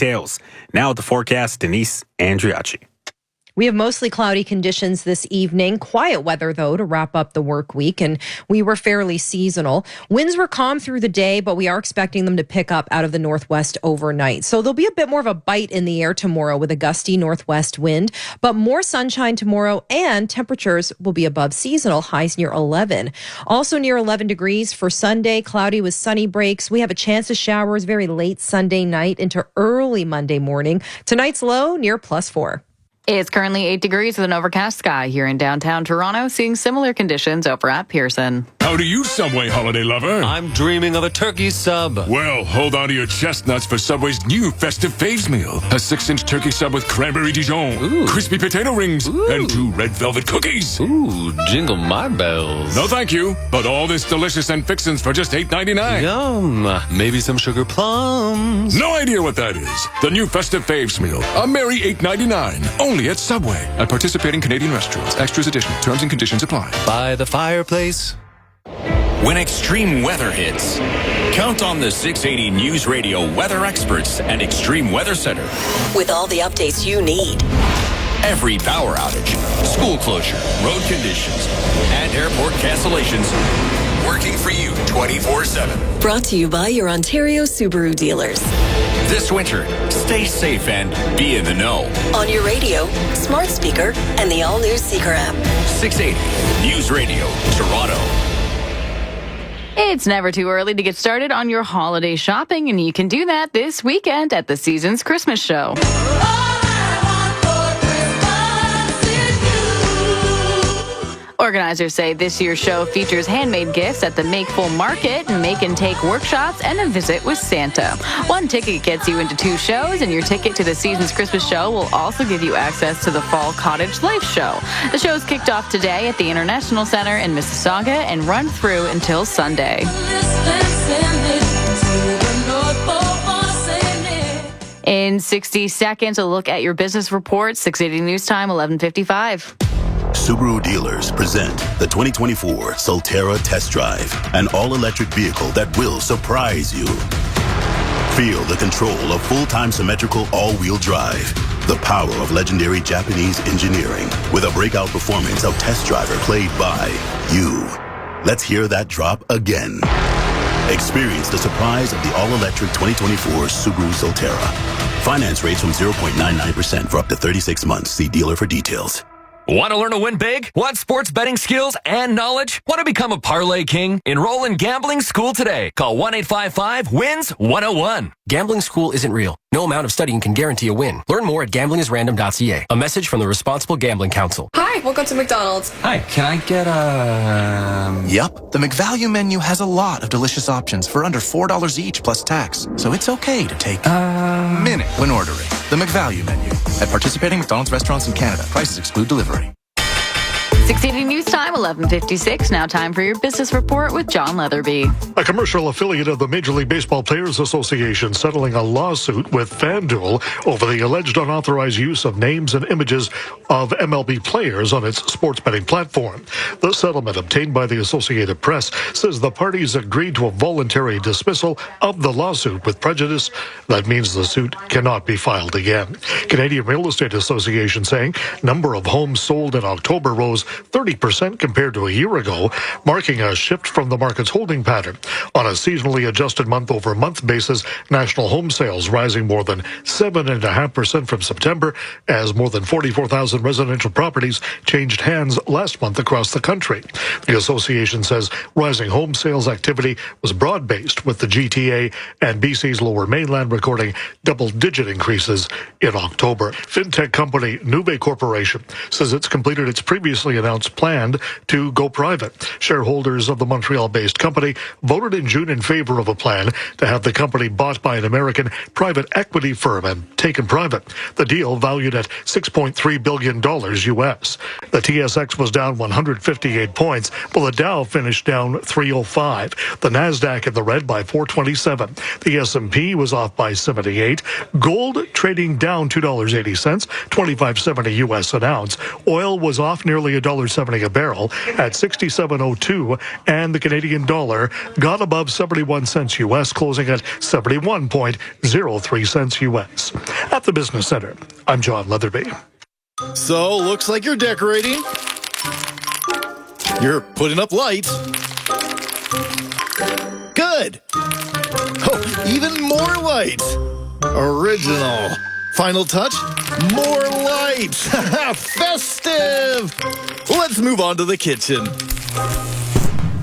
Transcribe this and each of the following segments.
cocktails. Now with the forecast, Denise Andriacci. We have mostly cloudy conditions this evening. Quiet weather, though, to wrap up the work week, and we were fairly seasonal. Winds were calm through the day, but we are expecting them to pick up out of the northwest overnight. So there'll be a bit more of a bite in the air tomorrow with a gusty northwest wind, but more sunshine tomorrow, and temperatures will be above seasonal, highs near 11. Also near 11 degrees for Sunday, cloudy with sunny breaks. We have a chance of showers very late Sunday night into early Monday morning. Tonight's low near +4. It's currently 8 degrees with an overcast sky here in downtown Toronto, seeing similar conditions over at Pearson. How do you, Subway holiday lover? I'm dreaming of a turkey sub. Well, hold on to your chestnuts for Subway's new festive faves meal. A 6-inch turkey sub with cranberry Dijon, Ooh. crispy potato rings, Ooh. and 2 red velvet cookies. Ooh, jingle my bells. No thank you, but all this delicious and fixins for just $8.99. Yum. Maybe some sugar plums. No idea what that is. The new festive faves meal. A merry $8.99. Only at Subway. At participating Canadian restaurants. Extras additional. Terms and conditions apply. By the fireplace. When extreme weather hits, count on the 680 News Radio weather experts and Extreme Weather Center. With all the updates you need. Every power outage, school closure, road conditions, and airport cancellations. Working for you 24/7. Brought to you by your Ontario Subaru dealers. This winter, stay safe and be in the know. On your radio, smart speaker, and the all-new Seeker app. 680 News Radio, Toronto. It's never too early to get started on your holiday shopping, and you can do that this weekend at the Seasons Christmas Show. Organizers say this year's show features handmade gifts at the Make Full Market, make and take workshops, and a visit with Santa. One ticket gets you into 2 shows, and your ticket to the Seasons Christmas Show will also give you access to the Fall Cottage Life Show. The show's kicked off today at the International Center in Mississauga and run through until Sunday. In 60 seconds, a look at your business report. 680 News Time, 11:55. Subaru dealers present the 2024 Solterra Test Drive, an all-electric vehicle that will surprise you. Feel the control of full-time symmetrical all-wheel drive, the power of legendary Japanese engineering, with a breakout performance of Test Driver played by you. Let's hear that drop again. Experience the surprise of the all-electric 2024 Subaru Solterra. Finance rates from 0.99% for up to 36 months. See dealer for details. Want to learn to win big? Want sports betting skills and knowledge? Want to become a parlay king? Enroll in Gambling School today. Call 1-855-WINS-101. Gambling School isn't real. No amount of studying can guarantee a win. Learn more at gamblingisrandom.ca. A message from the Responsible Gambling Council. Hi, welcome to McDonald's. Hi, can I get a... Yep, the McValue menu has a lot of delicious options for under $4 each plus tax. So it's okay to take a minute when ordering. The McValue menu. At participating McDonald's restaurants in Canada. Prices exclude delivery. 680 News Time, 11:56. Now time for your business report with John Leatherby. A commercial affiliate of the Major League Baseball Players Association settling a lawsuit with FanDuel over the alleged unauthorized use of names and images of MLB players on its sports betting platform. The settlement obtained by the Associated Press says the parties agreed to a voluntary dismissal of the lawsuit with prejudice. That means the suit cannot be filed again. Canadian Real Estate Association saying number of homes sold in October rose 30% compared to a year ago, marking a shift from the market's holding pattern. On a seasonally adjusted month-over-month basis, national home sales rising more than 7.5% from September, as more than 44,000 residential properties changed hands last month across the country. The association says rising home sales activity was broad-based, with the GTA and BC's Lower Mainland recording double-digit increases in October. Fintech company Nuvei Corporation says it's completed its previously announced plan to go private. Shareholders of the Montreal-based company voted in June in favor of a plan to have the company bought by an American private equity firm and taken private. The deal, valued at $6.3 billion US. The TSX was down 158 points, while the Dow finished down 305. The Nasdaq in the red by 427. The S&P was off by 78. Gold trading down $2.80, $25.70 US an ounce. Oil was off nearly $1.70 a barrel. barrel at 67.02, and the Canadian dollar got above 71 cents U.S., closing at 71.03 cents U.S. At the Business Center, I'm John Leatherby. So, looks like you're decorating. You're putting up lights. Good. Oh, even more lights. Original. Final touch, more lights. Festive. Let's move on to the kitchen.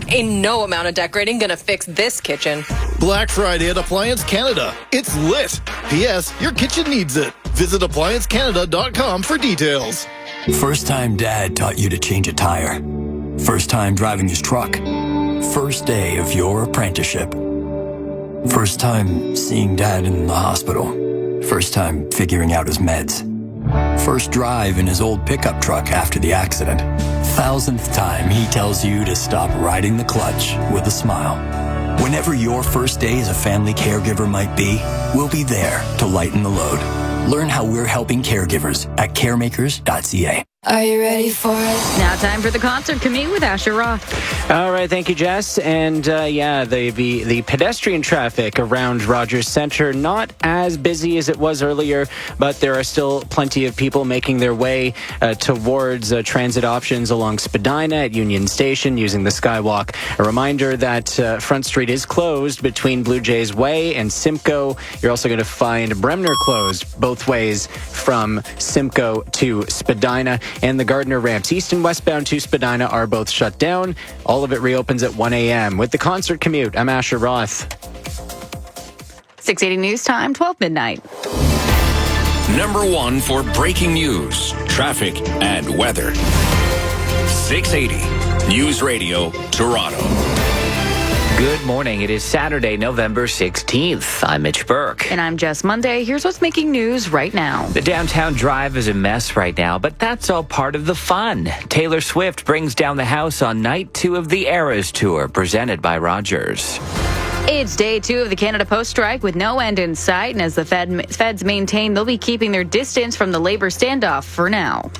Ain't no amount of decorating gonna fix this kitchen. Black Friday at Appliance Canada. It's lit. P.S. Your kitchen needs it. Visit appliancecanada.com for details. First time Dad taught you to change a tire. First time driving his truck. First day of your apprenticeship. First time seeing Dad in the hospital. First time figuring out his meds. First drive in his old pickup truck after the accident. 1000th time he tells you to stop riding the clutch with a smile. Whenever your first day as a family caregiver might be, we'll be there to lighten the load. Learn how we're helping caregivers at caremakers.ca. Are you ready for it? Now time for the concert commute with Asher Roth. All right, thank you, Jess. And the pedestrian traffic around Rogers Centre, not as busy as it was earlier, but there are still plenty of people making their way towards transit options along Spadina at Union Station using the Skywalk. A reminder that Front Street is closed between Blue Jays Way and Simcoe. You're also going to find Bremner closed both ways from Simcoe to Spadina. And the Gardner ramps east and westbound to Spadina are both shut down. All of it reopens at 1 a.m. With the concert commute, I'm Asher Roth. 680 News Time, 12 midnight. Number one for breaking news, traffic, and weather. 680 News Radio, Toronto. Good morning. It is Saturday, November 16th. I'm Mitch Burke. And I'm Jess Monday. Here's what's making news right now. The downtown drive is a mess right now, but that's all part of the fun. Taylor Swift brings down the house on night 2 of the Eras Tour, presented by Rogers. It's day 2 of the Canada Post strike with no end in sight, and as the feds maintain, they'll be keeping their distance from the labor standoff for now.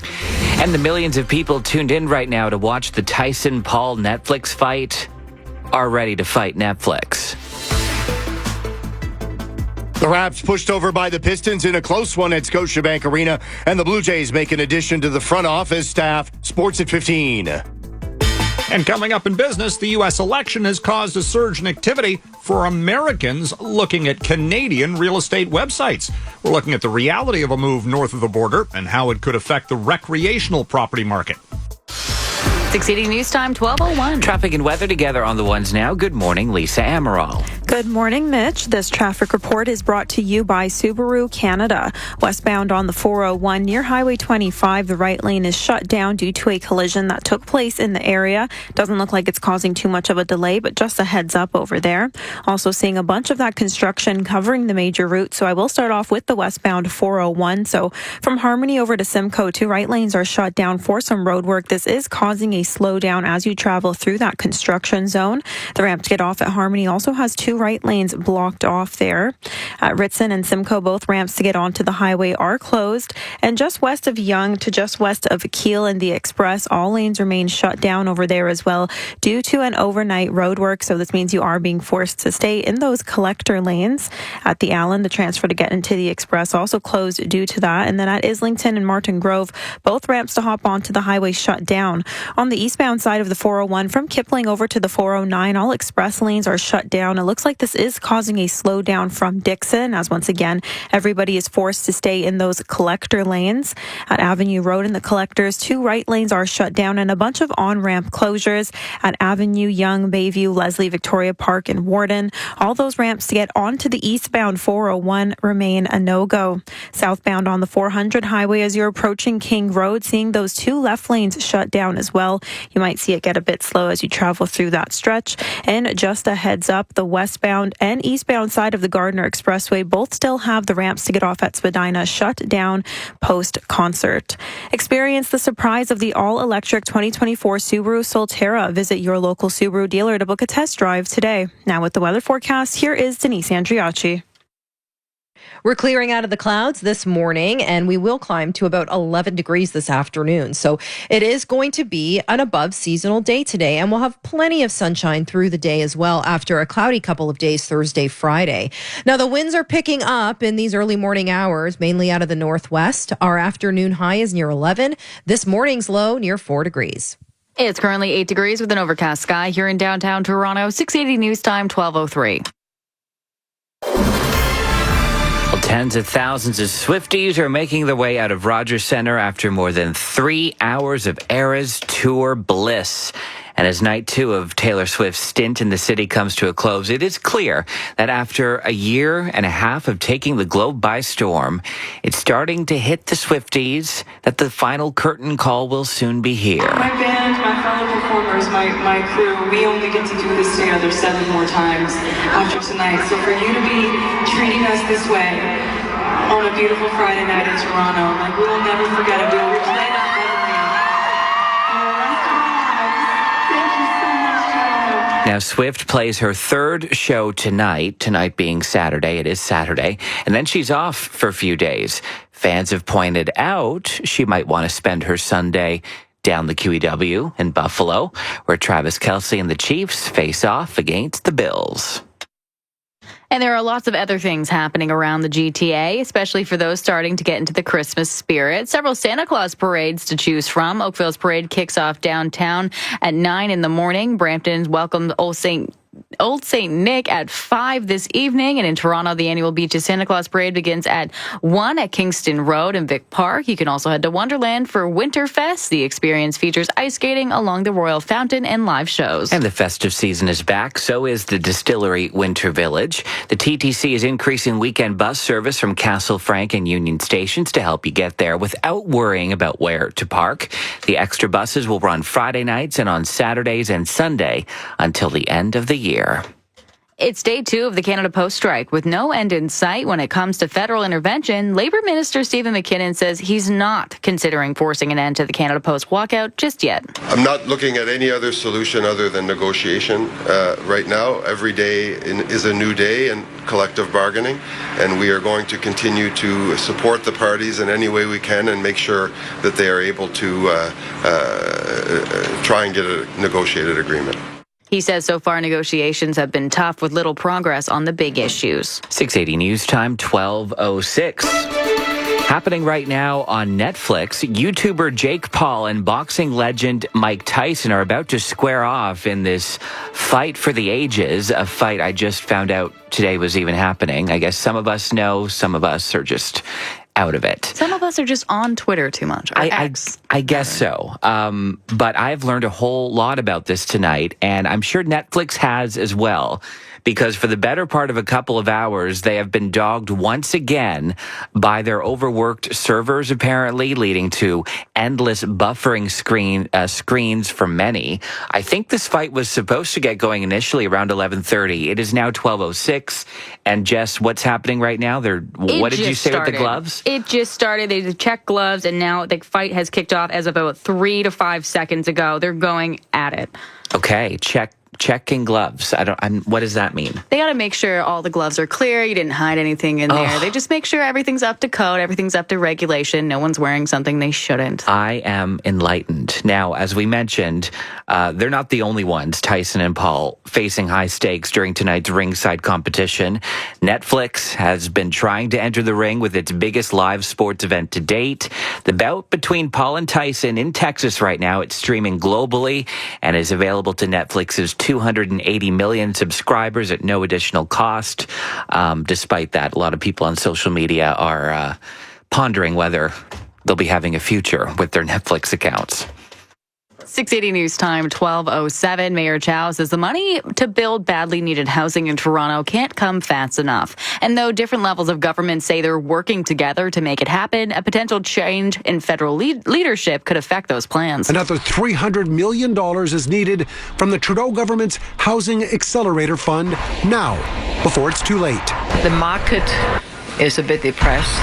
And the millions of people tuned in right now to watch the Tyson-Paul Netflix fight are ready to fight Netflix. The Raps pushed over by the Pistons in a close one at Scotiabank Arena, and the Blue Jays make an addition to the front office staff. Sports at 15. And coming up in business, the U.S. election has caused a surge in activity for Americans looking at Canadian real estate websites. We're looking at the reality of a move north of the border and how it could affect the recreational property market. 680 News Time, 12:01. Traffic and weather together on the ones now. Good morning, Lisa Amaral. Good morning, Mitch. This traffic report is brought to you by Subaru Canada. Westbound on the 401 near Highway 25, the right lane is shut down due to a collision that took place in the area. Doesn't look like it's causing too much of a delay, but just a heads up over there. Also seeing a bunch of that construction covering the major route, so I will start off with the westbound 401. So from Harmony over to Simcoe, 2 right lanes are shut down for some road work. This is causing a slowdown as you travel through that construction zone. The ramp to get off at Harmony also has 2 right lanes blocked off there. At Ritson and Simcoe, both ramps to get onto the highway are closed. And just west of Yonge to just west of Keele and the Express, all lanes remain shut down over there as well due to an overnight road work. So this means you are being forced to stay in those collector lanes. At the Allen, the transfer to get into the Express also closed due to that. And then at Islington and Martin Grove, both ramps to hop onto the highway shut down. On the eastbound side of the 401 from Kipling over to the 409, all express lanes are shut down. It looks like this is causing a slowdown from Dixon, as once again, everybody is forced to stay in those collector lanes. At Avenue Road in the collectors, 2 right lanes are shut down and a bunch of on-ramp closures at Avenue, Yonge, Bayview, Leslie, Victoria Park, and Warden. All those ramps to get onto the eastbound 401 remain a no-go. Southbound on the 400 highway as you're approaching King Road, seeing those 2 left lanes shut down as well. You might see it get a bit slow as you travel through that stretch. And just a heads up, the westbound and eastbound side of the Gardner Expressway both still have the ramps to get off at Spadina shut down post-concert. Experience the surprise of the all-electric 2024 Subaru Solterra. Visit your local Subaru dealer to book a test drive today. Now with the weather forecast, here is Denise Andriacci. We're clearing out of the clouds this morning, and we will climb to about 11 degrees this afternoon. So it is going to be an above seasonal day today, and we'll have plenty of sunshine through the day as well after a cloudy couple of days Thursday, Friday. Now, the winds are picking up in these early morning hours, mainly out of the northwest. Our afternoon high is near 11. This morning's low near 4 degrees. It's currently 8 degrees with an overcast sky here in downtown Toronto. 680 News Time, 12:03. Tens of thousands of Swifties are making their way out of Rogers Centre after more than 3 hours of Eras Tour bliss. And as night 2 of Taylor Swift's stint in the city comes to a close, it is clear that after a year and a half of taking the globe by storm, it's starting to hit the Swifties that the final curtain call will soon be here. My band, my fellow performers, my crew, we only get to do this together 7 more times after tonight. So for you to be treating us this way on a beautiful Friday night in Toronto, like, we will never forget it. We will replay that memory. Now, Swift plays her third show tonight being Saturday. It is Saturday. And then she's off for a few days. Fans have pointed out she might want to spend her Sunday down the QEW in Buffalo, where Travis Kelce and the Chiefs face off against the Bills. And there are lots of other things happening around the GTA, especially for those starting to get into the Christmas spirit. Several Santa Claus parades to choose from. Oakville's parade kicks off downtown at 9 in the morning. Brampton's welcomes Old St. Nick at 5 this evening. And in Toronto, the annual Beaches Santa Claus Parade begins at 1 at Kingston Road and Vic Park. You can also head to Wonderland for Winterfest. The experience features ice skating along the Royal Fountain and live shows. And the festive season is back. So is the Distillery Winter Village. The TTC is increasing weekend bus service from Castle Frank and Union stations to help you get there without worrying about where to park. The extra buses will run Friday nights and on Saturdays and Sunday until the end of the year. It's day 2 of the Canada Post strike. With no end in sight when it comes to federal intervention, Labour Minister Stephen McKinnon says he's not considering forcing an end to the Canada Post walkout just yet. I'm not looking at any other solution other than negotiation right now. Every day is a new day in collective bargaining, and we are going to continue to support the parties in any way we can and make sure that they are able to try and get a negotiated agreement. He says so far negotiations have been tough with little progress on the big issues. 680 News Time, 12:06. Happening right now on Netflix, YouTuber Jake Paul and boxing legend Mike Tyson are about to square off in this fight for the ages, a fight I just found out today was even happening. I guess some of us know, some of us are just out of it. Some of us are just on Twitter too much. I guess so. But I've learned a whole lot about this tonight, and I'm sure Netflix has as well, because for the better part of a couple of hours, they have been dogged once again by their overworked servers, apparently, leading to endless buffering screens for many. I think this fight was supposed to get going initially around 11:30. It is now 12:06. And Jess, what's happening right now? What did you say with the gloves? It just started. They checked gloves, and now the fight has kicked off as of about 3 to 5 seconds ago. They're going at it. Okay, checking gloves. What does that mean? They got to make sure all the gloves are clear. You didn't hide anything in there. They just make sure everything's up to code, everything's up to regulation. No one's wearing something they shouldn't. I am enlightened. Now, as we mentioned, they're not the only ones, Tyson and Paul, facing high stakes during tonight's ringside competition. Netflix has been trying to enter the ring with its biggest live sports event to date. The bout between Paul and Tyson in Texas right now, it's streaming globally and is available to Netflix's 280 million subscribers at no additional cost. Despite that, a lot of people on social media are pondering whether they'll be having a future with their Netflix accounts. 680 News Time, 12:07. Mayor Chow says the money to build badly needed housing in Toronto can't come fast enough. And though different levels of government say they're working together to make it happen, a potential change in federal leadership could affect those plans. Another $300 million is needed from the Trudeau government's Housing Accelerator Fund now, before it's too late. The market is a bit depressed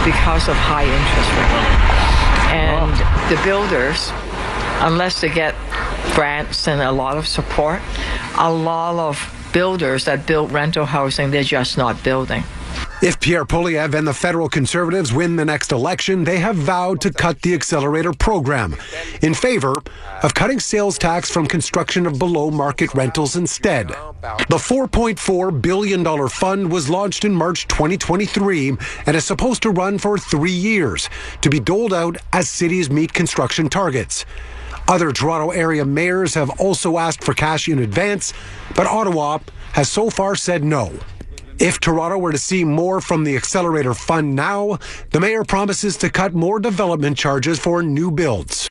because of high interest rate. And the builders, unless they get grants and a lot of support, a lot of builders that build rental housing, they're just not building. If Pierre Poilievre and the federal Conservatives win the next election, they have vowed to cut the accelerator program in favor of cutting sales tax from construction of below-market rentals instead. The $4.4 billion fund was launched in March 2023 and is supposed to run for 3 years to be doled out as cities meet construction targets. Other Toronto area mayors have also asked for cash in advance, but Ottawa has so far said no. If Toronto were to see more from the Accelerator Fund now, the mayor promises to cut more development charges for new builds.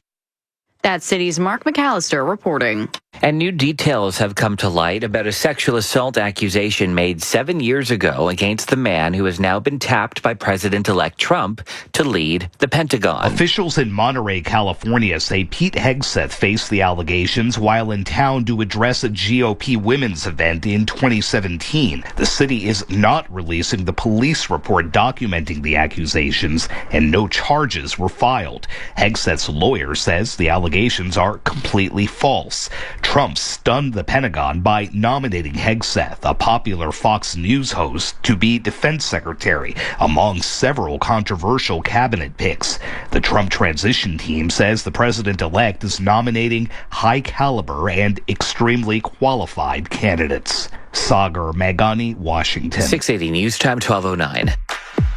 That city's Mark McAllister reporting. And new details have come to light about a sexual assault accusation made 7 years ago against the man who has now been tapped by President-elect Trump to lead the Pentagon. Officials in Monterey, California say Pete Hegseth faced the allegations while in town to address a GOP women's event in 2017. The city is not releasing the police report documenting the accusations, and no charges were filed. Hegseth's lawyer says the allegations are completely false. Trump stunned the Pentagon by nominating Hegseth, a popular Fox News host, to be defense secretary, among several controversial cabinet picks. The Trump transition team says the president-elect is nominating high-caliber and extremely qualified candidates. Sagar Magani, Washington. 680 News Time, 12:09.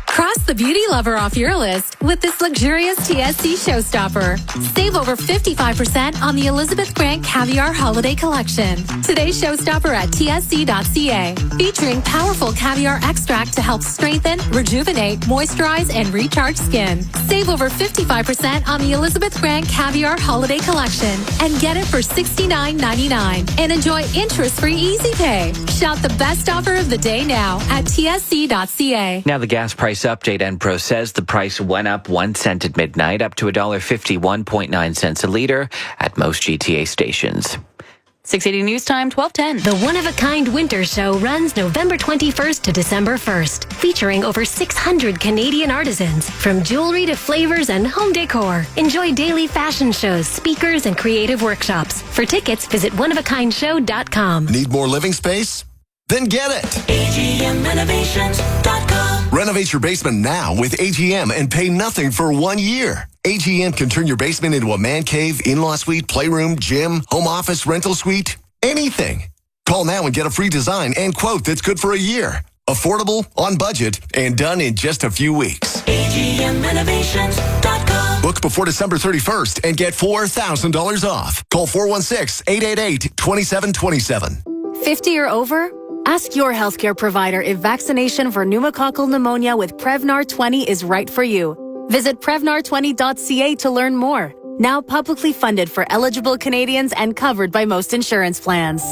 Cross the beauty lover off your list with this luxurious TSC showstopper. Save over 55% on the Elizabeth Grant Caviar Holiday Collection. Today's showstopper at tsc.ca, featuring powerful caviar extract to help strengthen, rejuvenate, moisturize, and recharge skin. Save over 55% on the Elizabeth Grant Caviar Holiday Collection and get it for $69.99 and enjoy interest-free easy pay. Shop the best offer of the day now at tsc.ca. Now the gas price update. Enpro says the price went up 1 cent at midnight, up to $1.51.9 cents a liter at most GTA stations. 680 News Time, 12:10. The one-of-a-kind winter show runs November 21st to December 1st, featuring over 600 Canadian artisans, from jewelry to flavors and home decor. Enjoy daily fashion shows, speakers, and creative workshops. For tickets, visit oneofakindshow.com. Need more living space? Then get it. AGMRenovations.com. Renovate your basement now with AGM and pay nothing for 1 year. AGM can turn your basement into a man cave, in-law suite, playroom, gym, home office, rental suite, anything. Call now and get a free design and quote that's good for a year. Affordable, on budget, and done in just a few weeks. AGMRenovations.com. Book before December 31st and get $4,000 off. Call 416-888-2727. 50 or over? Ask your healthcare provider if vaccination for pneumococcal pneumonia with Prevnar 20 is right for you. Visit Prevnar20.ca to learn more. Now publicly funded for eligible Canadians and covered by most insurance plans.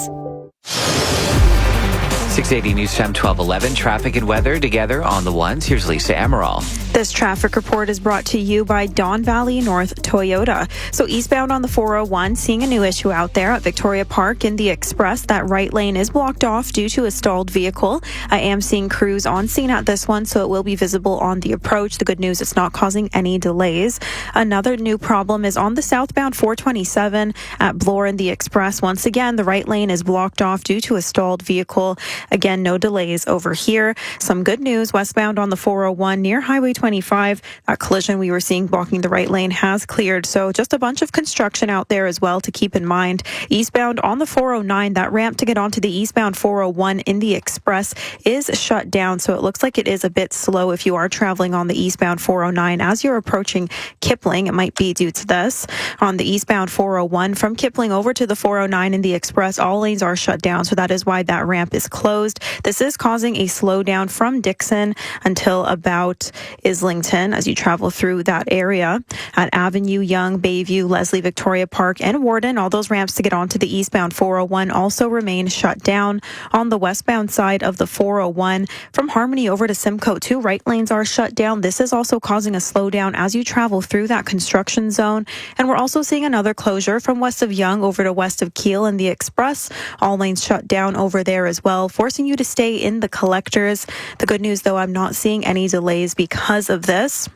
680 News Time, 12:11. Traffic and weather together on the ones. Here's Lisa Amaral. This traffic report is brought to you by Don Valley North Toyota. So eastbound on the 401, seeing a new issue out there at Victoria Park in the Express. That right lane is blocked off due to a stalled vehicle. I am seeing crews on scene at this one, so it will be visible on the approach. The good news, it's not causing any delays. Another new problem is on the southbound 427 at Bloor in the Express. Once again, the right lane is blocked off due to a stalled vehicle. Again, no delays over here. Some good news, westbound on the 401 near Highway 25, that collision we were seeing blocking the right lane has cleared. So just a bunch of construction out there as well to keep in mind. Eastbound on the 409, that ramp to get onto the eastbound 401 in the Express is shut down. So it looks like it is a bit slow if you are traveling on the eastbound 409. As you're approaching Kipling, it might be due to this. On the eastbound 401 from Kipling over to the 409 in the Express, all lanes are shut down. So that is why that ramp is closed. This is causing a slowdown from Dixon until about Islington as you travel through that area. At Avenue, Yonge, Bayview, Leslie, Victoria Park, and Warden, all those ramps to get onto the eastbound 401 also remain shut down. On the westbound side of the 401, from Harmony over to Simcoe, 2 right lanes are shut down. This is also causing a slowdown as you travel through that construction zone. And we're also seeing another closure from west of Yonge over to west of Keele in the Express. All lanes shut down over there as well, forcing you to stay in the collectors. The good news, though, I'm not seeing any delays because of this.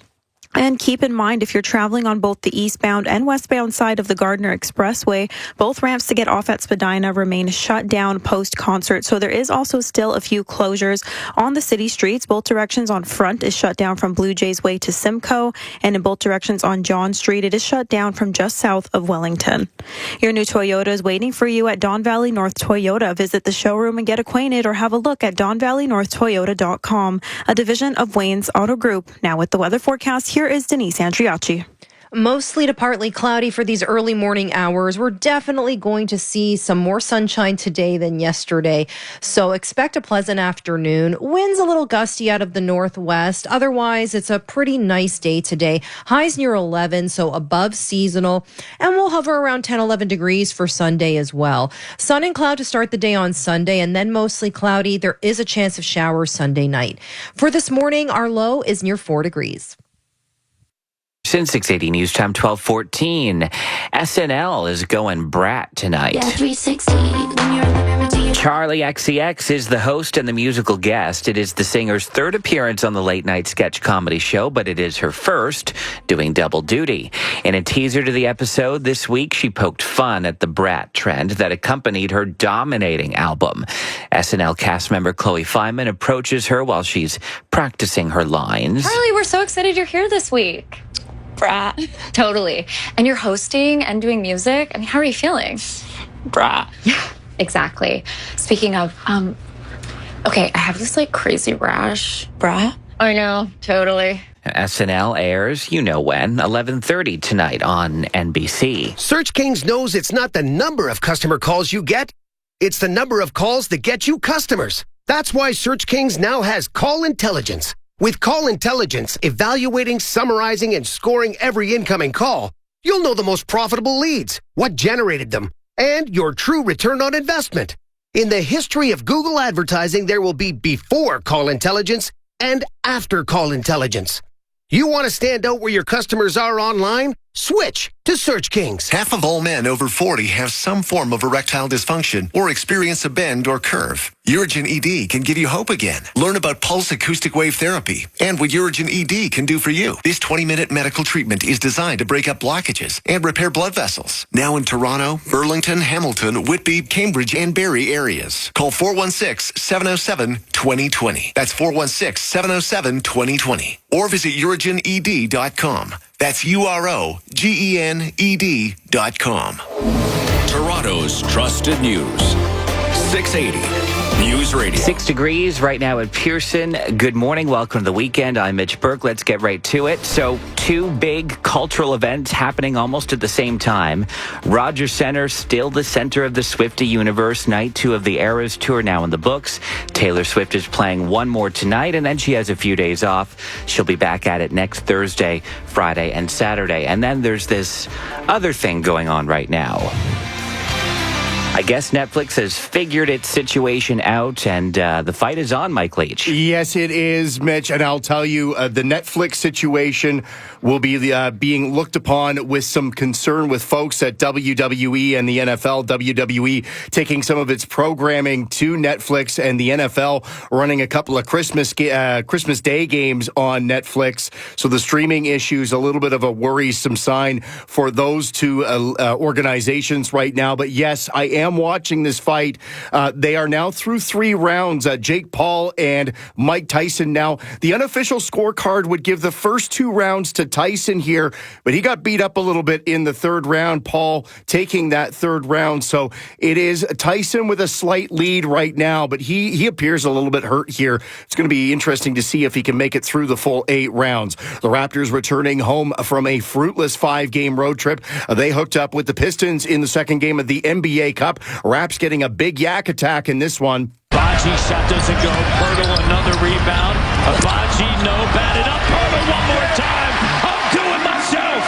And keep in mind, if you're traveling on both the eastbound and westbound side of the Gardner Expressway, both ramps to get off at Spadina remain shut down post-concert. So there is also still a few closures on the city streets. Both directions on Front is shut down from Blue Jays Way to Simcoe, and in both directions on John Street, it is shut down from just south of Wellington. Your new Toyota is waiting for you at Don Valley North Toyota. Visit the showroom and get acquainted, or have a look at donvalleynorthtoyota.com, a division of Wayne's Auto Group. Now with the weather forecast, here is Denise Andriacci. Mostly to partly cloudy for these early morning hours. We're definitely going to see some more sunshine today than yesterday. So expect a pleasant afternoon. Winds a little gusty out of the northwest. Otherwise, it's a pretty nice day today. Highs near 11, so above seasonal. And we'll hover around 10, 11 degrees for Sunday as well. Sun and cloud to start the day on Sunday, and then mostly cloudy. There is a chance of showers Sunday night. For this morning, our low is near 4 degrees. Since 680 News Time 12:14, SNL is going brat tonight. Yeah, 360 when you're Charlie XCX is the host and the musical guest. It is the singer's third appearance on the late-night sketch comedy show, but it is her first doing double duty. In a teaser to the episode this week, she poked fun at the brat trend that accompanied her dominating album. SNL cast member Chloe Fineman approaches her while she's practicing her lines. Charlie, we're so excited you're here this week. Brat. Totally. And you're hosting and doing music. I mean, how are you feeling? Brat. Yeah, exactly. Speaking of, okay, I have this like crazy rash. Brat? I know, totally. SNL airs, you know when, 11:30 tonight on NBC. Search Kings knows it's not the number of customer calls you get, it's the number of calls that get you customers. That's why Search Kings now has Call Intelligence. With Call Intelligence, evaluating, summarizing, and scoring every incoming call, you'll know the most profitable leads, what generated them, and your true return on investment. In the history of Google advertising, there will be before Call Intelligence and after Call Intelligence. You want to stand out where your customers are online? Switch to Search Kings. Half of all men over 40 have some form of erectile dysfunction or experience a bend or curve. Urigen ED can give you hope again. Learn about pulse acoustic wave therapy and what Urigen ED can do for you. This 20-minute medical treatment is designed to break up blockages and repair blood vessels. Now in Toronto, Burlington, Hamilton, Whitby, Cambridge, and Barrie areas. Call 416-707-2020. That's 416-707-2020. Or visit urigened.com. That's UROGENED.com. Toronto's trusted news. 680 News Radio. 6 degrees right now at Pearson. Good morning. Welcome to the weekend. I'm Mitch Burke. Let's get right to it. So, two big cultural events happening almost at the same time. Rogers Centre, still the center of the Swiftie universe. Night 2 of the Eras Tour now in the books. Taylor Swift is playing one more tonight, and then she has a few days off. She'll be back at it next Thursday, Friday, and Saturday. And then there's this other thing going on right now. I guess Netflix has figured its situation out, and the fight is on, Mike Leach. Yes, it is, Mitch. And I'll tell you, the Netflix situation will be being looked upon with some concern with folks at WWE and the NFL. WWE taking some of its programming to Netflix, and the NFL running a couple of Christmas Day games on Netflix. So the streaming issue is a little bit of a worrisome sign for those two organizations right now. But yes, I am watching this fight. They are now through 3 rounds. Jake Paul and Mike Tyson. Now, the unofficial scorecard would give the first 2 rounds to Tyson here, but he got beat up a little bit in the 3rd round. Paul taking that 3rd round. So it is Tyson with a slight lead right now, but he appears a little bit hurt here. It's going to be interesting to see if he can make it through the full 8 rounds. The Raptors returning home from a fruitless 5-game road trip. They hooked up with the Pistons in the 2nd game of the NBA Cup. Raps getting a big yak attack in this one. Abaji shot doesn't go. Pirtle another rebound. Abaji no, batted up. Pirtle one more time. I'm doing myself.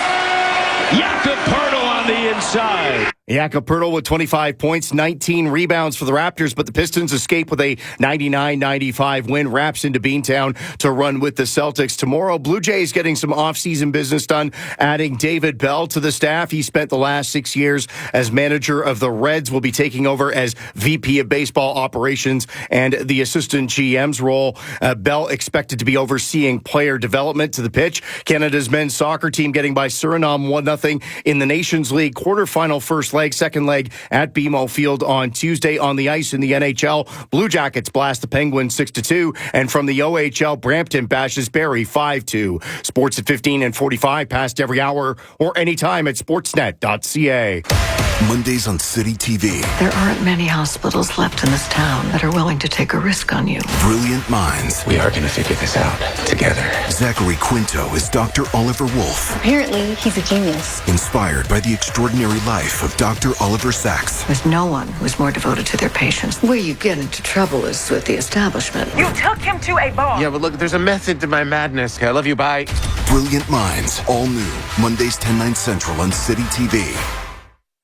Jakob Pirtle on the inside. Jakob Poeltl with 25 points, 19 rebounds for the Raptors, but the Pistons escape with a 99-95 win, wraps into Beantown to run with the Celtics tomorrow. Blue Jays getting some off-season business done, adding David Bell to the staff. He spent the last 6 years as manager of the Reds, will be taking over as VP of Baseball Operations and the assistant GM's role. Bell expected to be overseeing player development to the pitch. Canada's men's soccer team getting by Suriname 1-0 in the Nations League quarterfinal first leg, second leg at BMO Field on Tuesday. On the ice in the NHL, Blue Jackets blast the Penguins 6-2, and from the OHL, Brampton bashes Barrie 5-2. Sports at 15 and 45, past every hour or anytime at sportsnet.ca. Mondays on City TV. There aren't many hospitals left in this town that are willing to take a risk on you. Brilliant minds. We are going to figure this out together. Zachary Quinto is Dr. Oliver Wolf. Apparently, he's a genius. Inspired by the extraordinary life of Dr. Oliver Sacks. There's no one who's more devoted to their patients. Where you get into trouble is with the establishment. You took him to a bar. Yeah, but look, there's a method to my madness. Okay, I love you, bye. Brilliant minds. All new. Mondays 10/9 Central on City TV.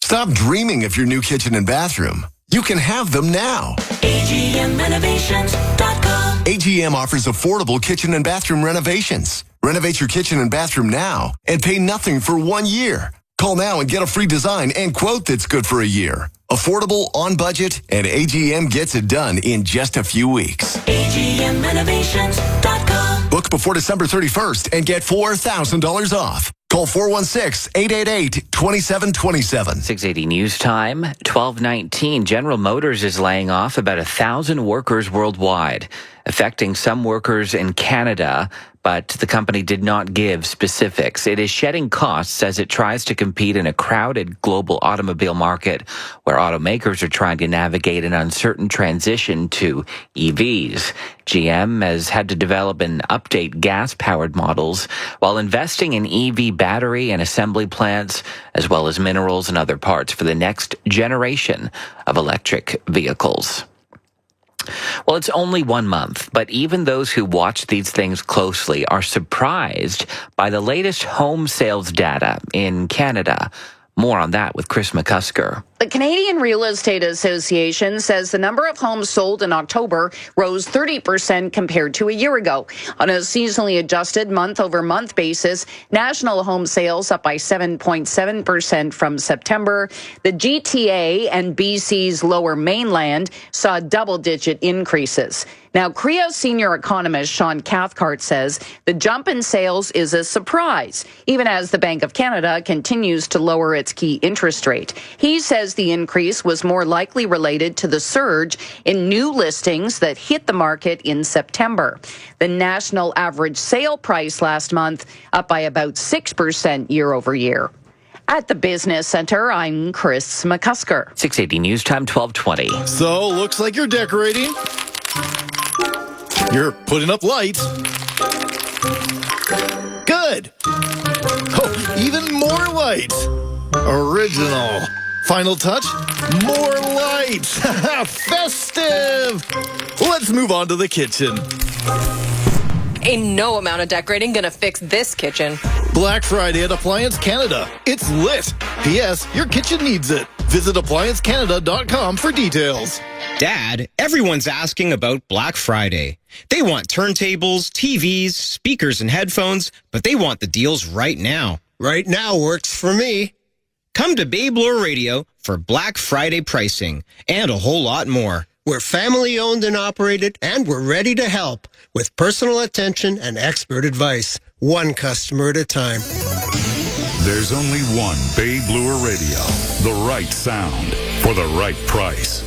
Stop dreaming of your new kitchen and bathroom. You can have them now. AGMrenovations.com. AGM offers affordable kitchen and bathroom renovations. Renovate your kitchen and bathroom now and pay nothing for 1 year. Call now and get a free design and quote that's good for a year. Affordable, on budget, and AGM gets it done in just a few weeks. AGMrenovations.com. Book before December 31st and get $4,000 off. Call 416-888-2727. 680 News Time, 12:19. General Motors is laying off about 1,000 workers worldwide, affecting some workers in Canada, but the company did not give specifics. It is shedding costs as it tries to compete in a crowded global automobile market where automakers are trying to navigate an uncertain transition to EVs. GM has had to develop and update gas-powered models while investing in EV battery and assembly plants, as well as minerals and other parts for the next generation of electric vehicles. Well, it's only 1 month, but even those who watch these things closely are surprised by the latest home sales data in Canada. More on that with Chris McCusker. The Canadian Real Estate Association says the number of homes sold in October rose 30% compared to a year ago. On a seasonally adjusted month-over-month basis, national home sales up by 7.7% from September. The GTA and BC's Lower Mainland saw double-digit increases. Now, CREO senior economist Sean Cathcart says the jump in sales is a surprise, even as the Bank of Canada continues to lower its key interest rate. He says the increase was more likely related to the surge in new listings that hit the market in September. The national average sale price last month up by about 6% year over year. At the Business Center, I'm Chris McCusker. 680 News Time, 12:20. So, looks like you're decorating. You're putting up lights. Good. Oh, even more lights. Original. Final touch, more lights. Festive. Let's move on to the kitchen. Ain't no amount of decorating gonna fix this kitchen. Black Friday at Appliance Canada. It's lit. P.S. Your kitchen needs it. Visit appliancecanada.com for details. Dad, everyone's asking about Black Friday. They want turntables, TVs, speakers, and headphones, but they want the deals right now. Right now works for me. Come to Babe Lure Radio for Black Friday pricing and a whole lot more. We're family owned and operated, and we're ready to help with personal attention and expert advice, one customer at a time. There's only one Babe Lure Radio, the right sound for the right price.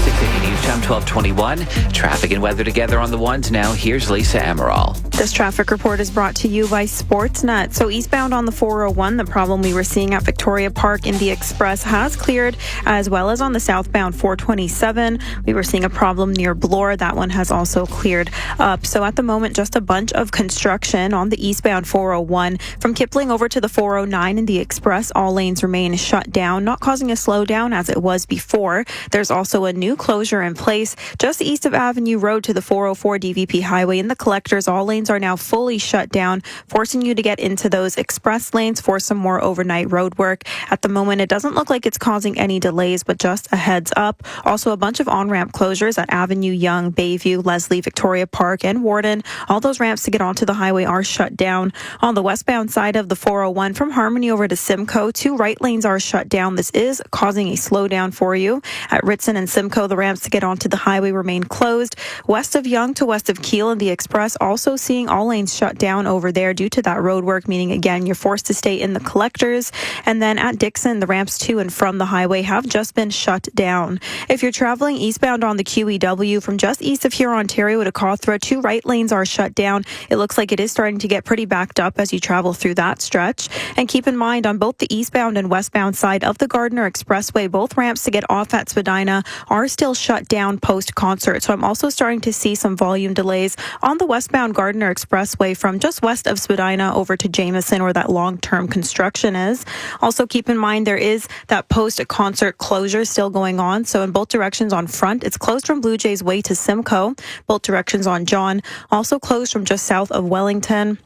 680 News Time, 12:21. Traffic and weather together on the ones now. Here's Lisa Amaral. This traffic report is brought to you by Sportsnet. So eastbound on the 401, the problem we were seeing at Victoria Park in the Express has cleared, as well as on the southbound 427. We were seeing a problem near Bloor. That one has also cleared up. So at the moment, just a bunch of construction on the eastbound 401 from Kipling over to the 409 in the Express. All lanes remain shut down, not causing a slowdown as it was before. There's also a new closure in place just east of Avenue Road to the 404 DVP Highway in the collectors. All lanes are now fully shut down, forcing you to get into those express lanes for some more overnight road work. At the moment, it doesn't look like it's causing any delays, but just a heads up. Also, a bunch of on-ramp closures at Avenue Young, Bayview, Leslie, Victoria Park, and Warden. All those ramps to get onto the highway are shut down. On the westbound side of the 401 from Harmony over to Simcoe, 2 right lanes are shut down. This is causing a slowdown for you. At Ritson and Simcoe, the ramps to get onto the highway remain closed. West of Young to west of Kiel and the Express, also seeing all lanes shut down over there due to that road work, meaning again you're forced to stay in the collectors. And then at Dixon, the ramps to and from the highway have just been shut down. If you're traveling eastbound on the QEW from just east of Huron, Ontario to Cawthra, 2 right lanes are shut down. It looks like it is starting to get pretty backed up as you travel through that stretch. And keep in mind, on both the eastbound and westbound side of the Gardiner Expressway, both ramps to get off at Spadina are still shut down post-concert. So I'm also starting to see some volume delays on the westbound Gardiner Expressway from just west of Spadina over to Jameson, where that long-term construction is. Also keep in mind there is that post-concert closure still going on. So in both directions on front, it's closed from Blue Jays Way to Simcoe. Both directions on John, also closed from just south of Wellington.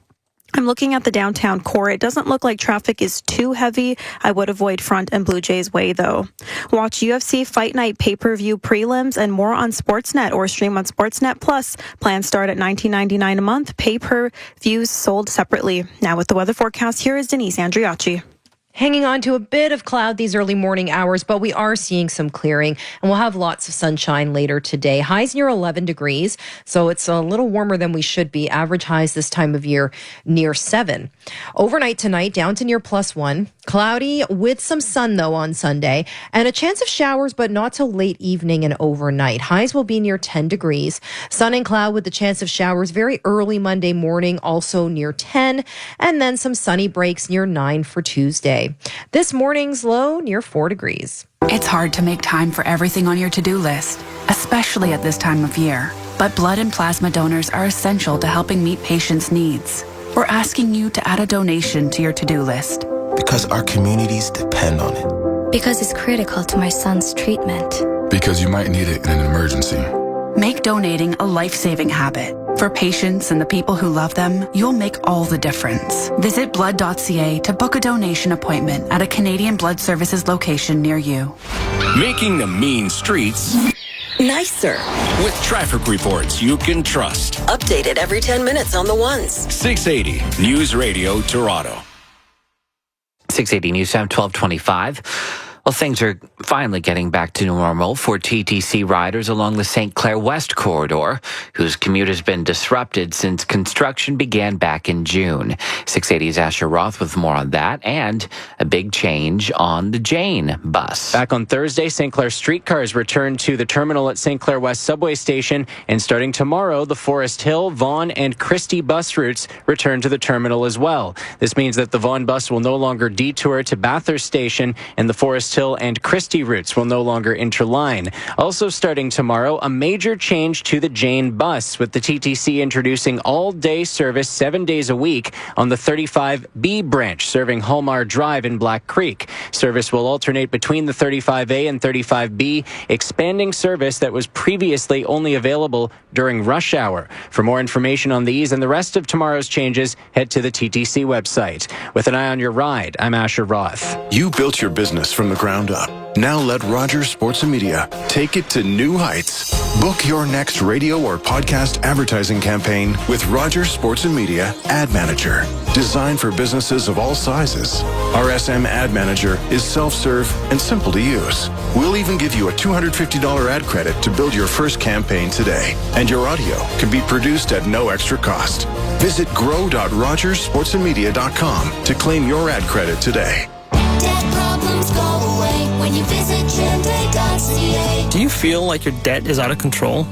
I'm looking at the downtown core. It doesn't look like traffic is too heavy. I would avoid Front and Blue Jays Way, though. Watch UFC Fight Night pay-per-view prelims and more on Sportsnet or stream on Sportsnet Plus. Plans start at $19.99 a month. Pay-per-views sold separately. Now with the weather forecast, here is Denise Andriacci. Hanging on to a bit of cloud these early morning hours, but we are seeing some clearing, and we'll have lots of sunshine later today. Highs near 11 degrees, so it's a little warmer than we should be. Average highs this time of year near 7. Overnight tonight, down to near +1. Cloudy with some sun, though, on Sunday, and a chance of showers, but not till late evening and overnight. Highs will be near 10 degrees. Sun and cloud with the chance of showers very early Monday morning, also near 10, and then some sunny breaks near 9 for Tuesday. This morning's low near 4 degrees. It's hard to make time for everything on your to-do list, especially at this time of year. But blood and plasma donors are essential to helping meet patients' needs. We're asking you to add a donation to your to-do list. Because our communities depend on it. Because it's critical to my son's treatment. Because you might need it in an emergency. Make donating a life-saving habit. For patients and the people who love them, you'll make all the difference. Visit blood.ca to book a donation appointment at a Canadian Blood Services location near you. Making the mean streets nicer. With traffic reports you can trust. Updated every 10 minutes on the ones. 680 News Radio Toronto. 680 News Time, 1225. Well, things are finally getting back to normal for TTC riders along the St. Clair West corridor, whose commute has been disrupted since construction began back in June. 680's Asher Roth with more on that, and a big change on the Jane bus. Back on Thursday, St. Clair streetcars returned to the terminal at St. Clair West subway station, and starting tomorrow, the Forest Hill, Vaughan, and Christie bus routes return to the terminal as well. This means that the Vaughan bus will no longer detour to Bathurst Station, and the Forest Hill and Christie routes will no longer interline. Also starting tomorrow, a major change to the Jane bus, with the TTC introducing all-day service 7 days a week on the 35B branch, serving Halmar Drive in Black Creek. Service will alternate between the 35A and 35B, expanding service that was previously only available during rush hour. For more information on these and the rest of tomorrow's changes, head to the TTC website. With an eye on your ride, I'm Asher Roth. You built your business from the ground up. Now let Rogers Sports and Media take it to new heights. Book your next radio or podcast advertising campaign with Rogers Sports and Media Ad Manager. Designed for businesses of all sizes. Our SM Ad Manager is self-serve and simple to use. We'll even give you a $250 ad credit to build your first campaign today. And your audio can be produced at no extra cost. Visit grow.rogersportsandmedia.com to claim your ad credit today. Go away when you visit Chande.ca. Do you feel like your debt is out of control?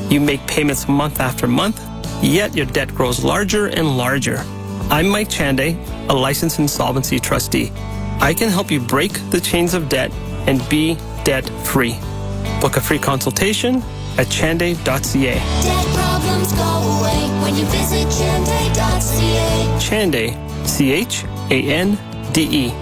You make payments month after month, yet your debt grows larger and larger. I'm Mike Chande, a licensed insolvency trustee. I can help you break the chains of debt and be debt-free. Book a free consultation at Chande.ca. Debt problems go away when you visit Chande.ca. Chande, C-H-A-N-D-E.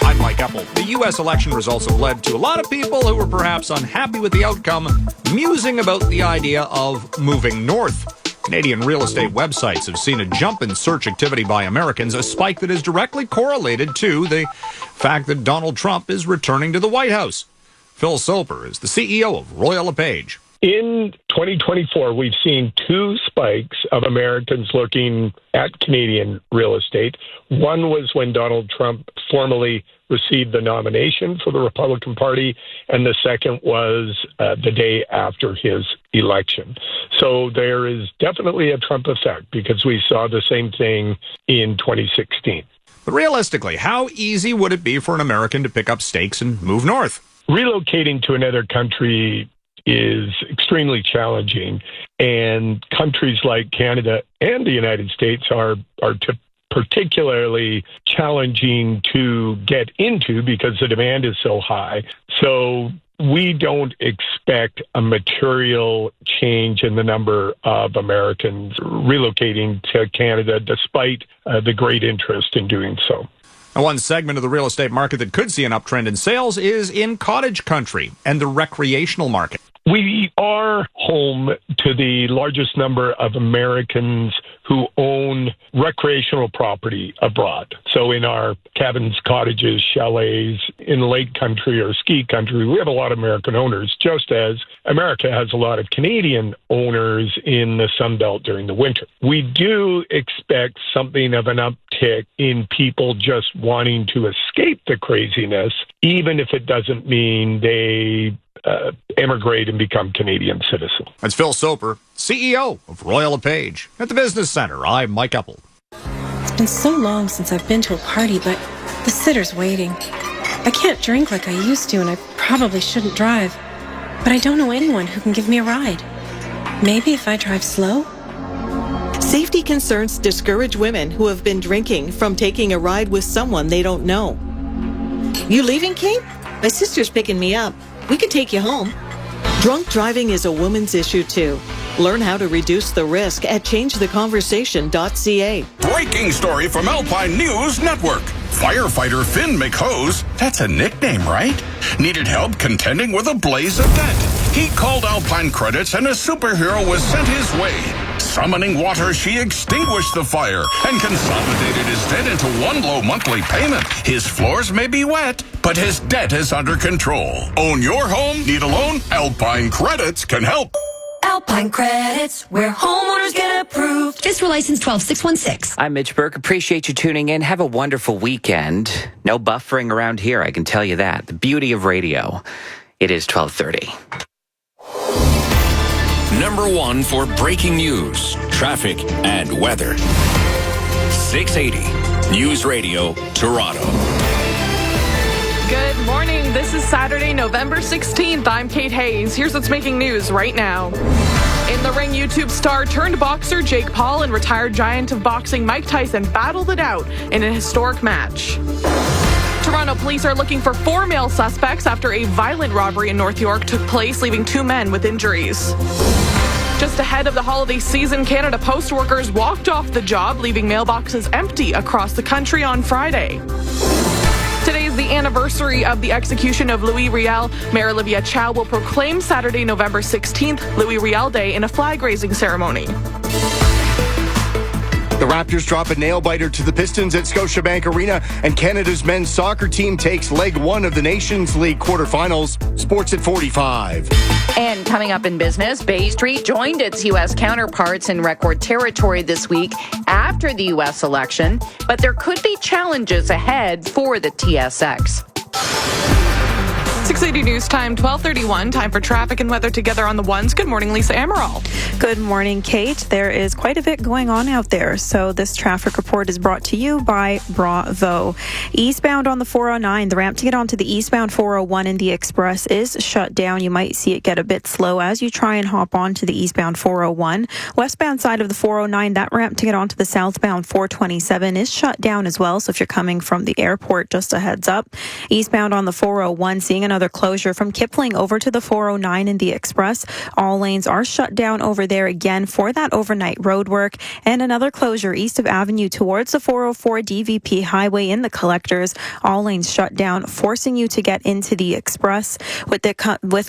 I'm Mike Apple. The U.S. election results have led to a lot of people who were perhaps unhappy with the outcome musing about the idea of moving north. Canadian real estate websites have seen a jump in search activity by Americans, a spike that is directly correlated to the fact that Donald Trump is returning to the White House. Phil Soper is the CEO of Royal LePage. In 2024, we've seen two spikes of Americans looking at Canadian real estate. One was when Donald Trump formally received the nomination for the Republican Party, and the second was the day after his election. So there is definitely a Trump effect because we saw the same thing in 2016. But realistically, how easy would it be for an American to pick up stakes and move north? Relocating to another country is extremely challenging, and countries like Canada and the United States are particularly challenging to get into because the demand is so high. So we don't expect a material change in the number of Americans relocating to Canada, despite the great interest in doing so. Now, one segment of the real estate market that could see an uptrend in sales is in cottage country and the recreational market. We are home to the largest number of Americans who own recreational property abroad. So in our cabins, cottages, chalets, in lake country or ski country, we have a lot of American owners, just as America has a lot of Canadian owners in the Sun Belt during the winter. We do expect something of an uptick in people just wanting to escape the craziness, even if it doesn't mean they emigrate and become Canadian citizens. That's Phil Soper, CEO of Royal LePage. At the Business Center, I'm Mike Eppel. It's been so long since I've been to a party, but the sitter's waiting. I can't drink like I used to, and I probably shouldn't drive. But I don't know anyone who can give me a ride. Maybe if I drive slow? Safety concerns discourage women who have been drinking from taking a ride with someone they don't know. You leaving, Kate? My sister's picking me up. We can take you home. Drunk driving is a woman's issue, too. Learn how to reduce the risk at changetheconversation.ca. Breaking story from Alpine News Network. Firefighter Finn McHose, that's a nickname, right? Needed help contending with a blaze of debt. He called Alpine Credits and a superhero was sent his way. Summoning water, she extinguished the fire and consolidated his debt into one low monthly payment. His floors may be wet, but his debt is under control. Own your home? Need a loan? Alpine Credits can help. Alpine Credits, where homeowners get approved. Fiscal license 12616. I'm Mitch Burke. Appreciate you tuning in. Have a wonderful weekend. No buffering around here, I can tell you that. The beauty of radio. It is 12:30. Number one for breaking news, traffic, and weather. 680 News Radio, Toronto. Good morning. This is Saturday, November 16th. I'm Kate Hayes. Here's what's making news right now. In the ring, YouTube star turned boxer Jake Paul and retired giant of boxing Mike Tyson battled it out in a historic match. Toronto police are looking for 4 male suspects after a violent robbery in North York took place, leaving 2 men with injuries. Just ahead of the holiday season, Canada Post workers walked off the job, leaving mailboxes empty across the country on Friday. Today is the anniversary of the execution of Louis Riel. Mayor Olivia Chow will proclaim Saturday, November 16th, Louis Riel Day in a flag-raising ceremony. The Raptors drop a nail-biter to the Pistons at Scotiabank Arena, and Canada's men's soccer team takes leg 1 of the Nations League quarterfinals. Sports at 45. And coming up in business, Bay Street joined its U.S. counterparts in record territory this week after the U.S. election, but there could be challenges ahead for the TSX. 680 News Time, 12:31. Time for traffic and weather together on the ones. Good morning, Lisa Amaral. Good morning, Kate. There is quite a bit going on out there. So this traffic report is brought to you by Bravo. Eastbound on the 409, the ramp to get onto the eastbound 401 in the Express is shut down. You might see it get a bit slow as you try and hop onto the eastbound 401. Westbound side of the 409, that ramp to get onto the southbound 427 is shut down as well. So if you're coming from the airport, just a heads up. Eastbound on the 401, seeing another another closure from Kipling over to the 409 in the Express. All lanes are shut down over there again for that overnight road work. And another closure east of Avenue towards the 404 DVP highway in the Collectors. All lanes shut down, forcing you to get into the Express. With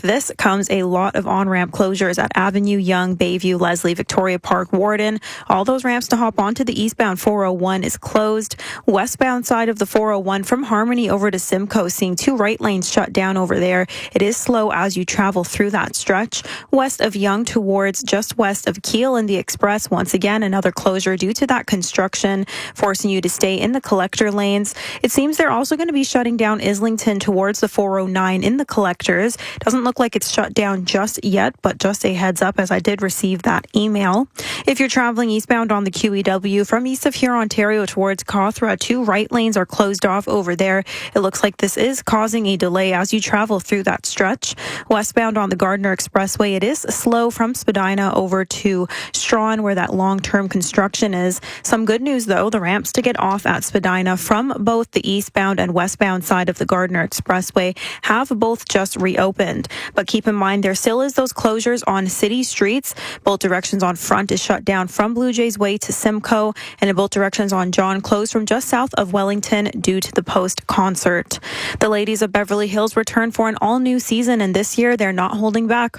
this comes a lot of on-ramp closures at Avenue, Yonge, Bayview, Leslie, Victoria Park, Warden. All those ramps to hop onto the eastbound 401 is closed. Westbound side of the 401 from Harmony over to Simcoe, seeing 2 right lanes shut down over there. It is slow as you travel through that stretch. West of Yonge towards just west of Keele in the Express. Once again, another closure due to that construction, forcing you to stay in the collector lanes. It seems they're also going to be shutting down Islington towards the 409 in the Collectors. Doesn't look like it's shut down just yet, but just a heads up as I did receive that email. If you're traveling eastbound on the QEW from east of here, Ontario towards Cawthra, 2 right lanes are closed off over there. It looks like this is causing a delay as you travel through that stretch. Westbound on the Gardiner Expressway, it is slow from Spadina over to Strawn where that long-term construction is. Some good news though, the ramps to get off at Spadina from both the eastbound and westbound side of the Gardiner Expressway have both just reopened. But keep in mind there still is those closures on city streets. Both directions on Front is shut down from Blue Jays Way to Simcoe, and in both directions on John closed from just south of Wellington due to the Post concert. The ladies of Beverly Hills return for an all-new season, and this year they're not holding back.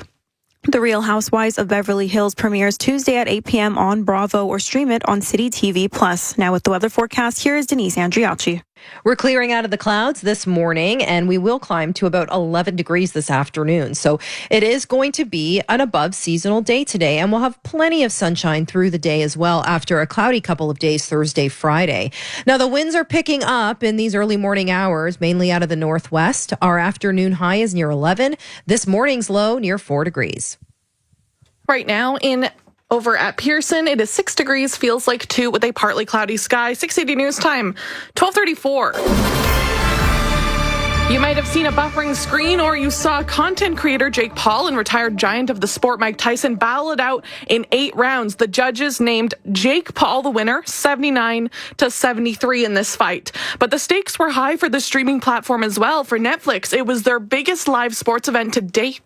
The Real Housewives of Beverly Hills premieres Tuesday at 8 p.m. on Bravo or stream it on City TV+. Now with the weather forecast, here is Denise Andriachi. We're clearing out of the clouds this morning, and we will climb to about 11 degrees this afternoon. So it is going to be an above seasonal day today, and we'll have plenty of sunshine through the day as well after a cloudy couple of days Thursday, Friday. Now, the winds are picking up in these early morning hours, mainly out of the northwest. Our afternoon high is near 11. This morning's low near 4 degrees. Right now over at Pearson, it is 6 degrees, feels like 2 with a partly cloudy sky. 680 news time, 12:34. You might have seen a buffering screen, or you saw content creator Jake Paul and retired giant of the sport Mike Tyson battle it out in 8 rounds. The judges named Jake Paul the winner, 79-73 in this fight. But the stakes were high for the streaming platform as well. For Netflix, it was their biggest live sports event to date,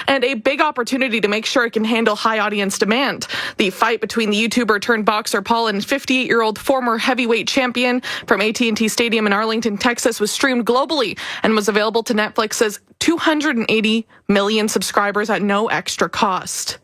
and a big opportunity to make sure it can handle high audience demand. The fight between the YouTuber turned boxer Paul and 58-year-old former heavyweight champion from AT&T Stadium in Arlington, Texas was streamed globally and was available to Netflix's 280 million subscribers at no extra cost.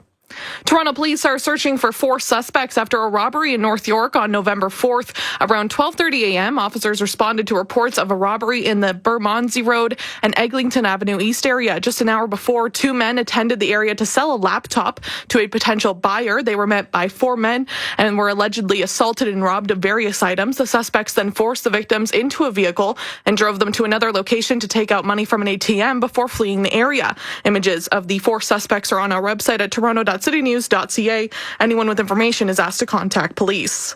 Toronto police are searching for 4 suspects after a robbery in North York on November 4th. Around 12:30 a.m., officers responded to reports of a robbery in the Bermondsey Road and Eglinton Avenue East area. Just an hour before, 2 men attended the area to sell a laptop to a potential buyer. They were met by 4 men and were allegedly assaulted and robbed of various items. The suspects then forced the victims into a vehicle and drove them to another location to take out money from an ATM before fleeing the area. Images of the 4 suspects are on our website at toronto.citynews.ca. Anyone with information is asked to contact police.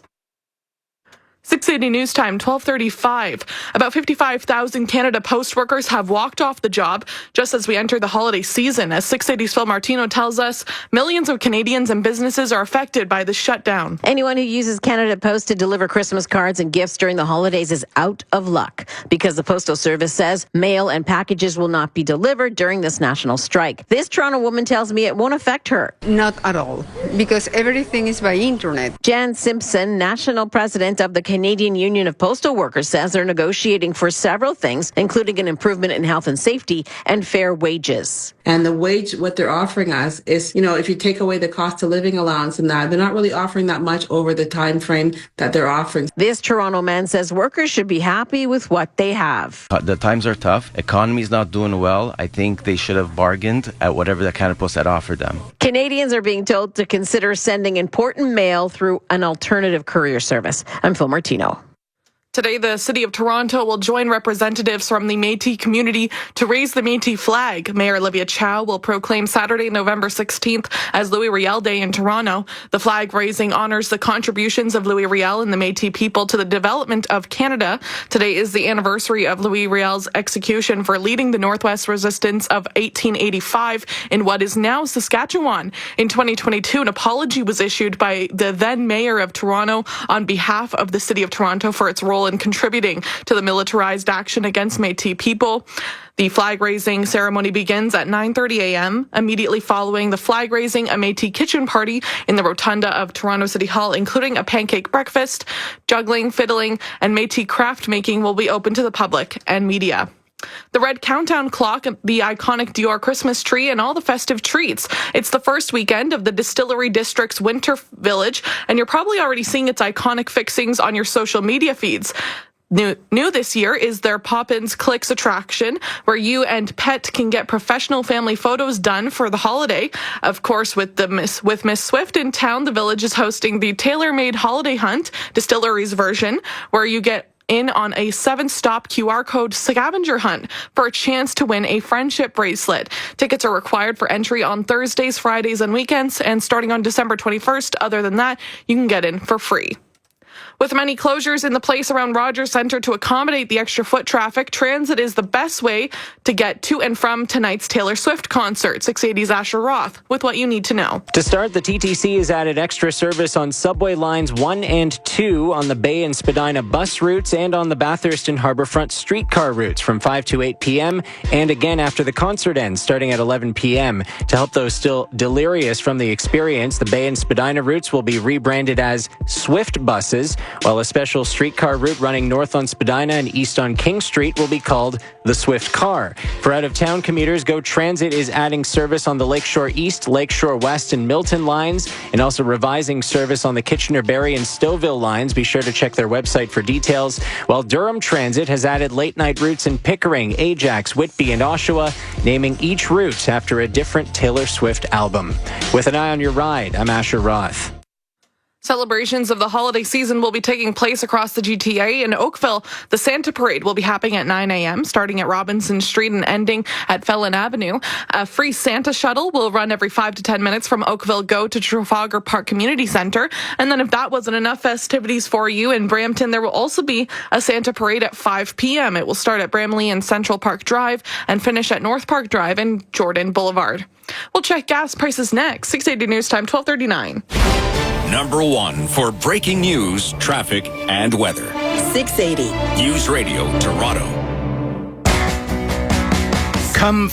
680 news time, 12:35. About 55,000 Canada Post workers have walked off the job just as we enter the holiday season. As 680's Phil Martino tells us, millions of Canadians and businesses are affected by the shutdown. Anyone who uses Canada Post to deliver Christmas cards and gifts during the holidays is out of luck because the Postal Service says mail and packages will not be delivered during this national strike. This Toronto woman tells me it won't affect her. Not at all, because everything is by internet. Jan Simpson, national president of the Canadian Union of Postal Workers, says they're negotiating for several things, including an improvement in health and safety and fair wages. And the wage, what they're offering us is, if you take away the cost of living allowance and that, they're not really offering that much over the time frame that they're offering. This Toronto man says workers should be happy with what they have. The times are tough. Economy's not doing well. I think they should have bargained at whatever the Canada Post had offered them. Canadians are being told to consider sending important mail through an alternative courier service. I'm Phil Martino. Today, the City of Toronto will join representatives from the Métis community to raise the Métis flag. Mayor Olivia Chow will proclaim Saturday, November 16th as Louis Riel Day in Toronto. The flag raising honors the contributions of Louis Riel and the Métis people to the development of Canada. Today is the anniversary of Louis Riel's execution for leading the Northwest Resistance of 1885 in what is now Saskatchewan. In 2022, an apology was issued by the then Mayor of Toronto on behalf of the City of Toronto for its role role in contributing to the militarized action against Métis people. The flag-raising ceremony begins at 9:30 a.m. Immediately following the flag-raising, a Métis kitchen party in the rotunda of Toronto City Hall, including a pancake breakfast, juggling, fiddling, and Métis craft making will be open to the public and media. The red countdown clock, the iconic Dior Christmas tree, and all the festive treats. It's the first weekend of the Distillery District's Winter Village, and you're probably already seeing its iconic fixings on your social media feeds. New this year is their Poppins Clicks attraction, where you and pet can get professional family photos done for the holiday. Of course, with Miss Swift in town, the village is hosting the tailor-made holiday hunt, Distillery's version, where you get in on a 7-stop QR code scavenger hunt for a chance to win a friendship bracelet. Tickets are required for entry on Thursdays, Fridays, and weekends, and starting on December 21st. Other than that, you can get in for free. With many closures in the place around Rogers Centre to accommodate the extra foot traffic, transit is the best way to get to and from tonight's Taylor Swift concert. 680's Asher Roth with what you need to know. To start, the TTC has added extra service on subway lines 1 and 2 on the Bay and Spadina bus routes and on the Bathurst and Harbourfront streetcar routes from 5 to 8 p.m. and again after the concert ends, starting at 11 p.m. To help those still delirious from the experience, the Bay and Spadina routes will be rebranded as Swift buses, while a special streetcar route running north on Spadina and east on King Street will be called the Swift Car. For out-of-town commuters, Go Transit is adding service on the Lakeshore East, Lakeshore West, and Milton lines, and also revising service on the Kitchener-Barrie and Stouffville lines. Be sure to check their website for details. While Durham Transit has added late-night routes in Pickering, Ajax, Whitby, and Oshawa, naming each route after a different Taylor Swift album. With an eye on your ride, I'm Asher Roth. Celebrations of the holiday season will be taking place across the GTA. In Oakville, the Santa Parade will be happening at 9 a.m., starting at Robinson Street and ending at Felon Avenue. A free Santa shuttle will run every 5 to 10 minutes from Oakville Go to Trafalgar Park Community Center. And then if that wasn't enough festivities for you, in Brampton, there will also be a Santa Parade at 5 p.m. It will start at Bramley and Central Park Drive and finish at North Park Drive and Jordan Boulevard. We'll check gas prices next. 680 News Time, 12:39. Number 1 for breaking news, traffic, and weather. 680. News Radio Toronto. Come